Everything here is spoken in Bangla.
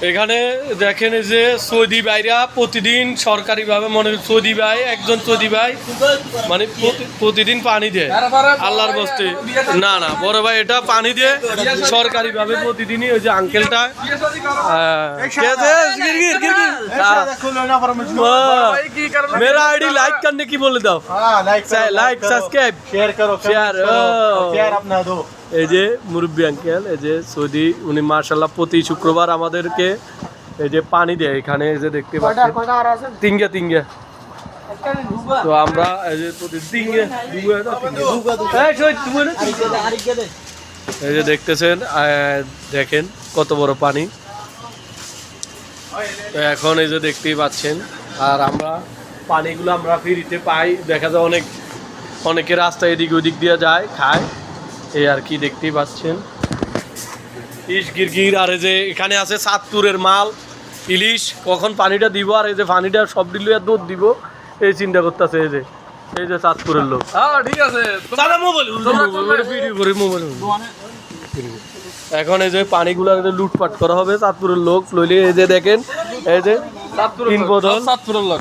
এখানে দেখেন এই যে সৌদি ভাইরা প্রতিদিন সরকারিভাবে মনে সৌদি ভাই একজন সৌদি ভাই মানে প্রতিদিন পানি দেয় আল্লাহর বস্তে। না না বড় ভাই এটা পানি দিয়ে সরকারিভাবে প্রতিদিনই ওই যে আঙ্কেলটা मेरा आईडी लाइक करने की बोले दाओ लाइक सब्सक्राइब शेयर अपना दो। এই যে মুরব্বী আঙ্কেল এই যে সৌদি উনি মাশাআল্লাহ প্রতি শুক্রবার আমাদেরকে এই যে পানি দেয় এখানে এই যে দেখতে পাচ্ছেন তিনগা তো আমরা এই যে প্রতি এই যে দেখতেছেন দেখেন কত বড় পানি। তো এখন এই যে দেখতেই পাচ্ছেন আর আমরা পানিগুলো আমরা ফ্রিতে পাই দেখা যায় অনেকে রাস্তা এদিক ওদিক দিয়ে যায় খায় এই আর কি দেখতেই পাচ্ছেন ইলিশ গিরগির আর এই যে এখানে আছে চাঁদপুরের মাল ইলিশ কখন পানিটা দিব আর এই যে পানিটা সব দিল দুধ দিব এই চিন্তা করতেছে এই যে চাঁদপুরের লোক। ঠিক আছে এখন এই যে পানিগুলো লুটপাট করা হবে চাঁদপুরের লোক লইলে এই যে দেখেন এই যে তিন বদল চাঁদপুরের লোক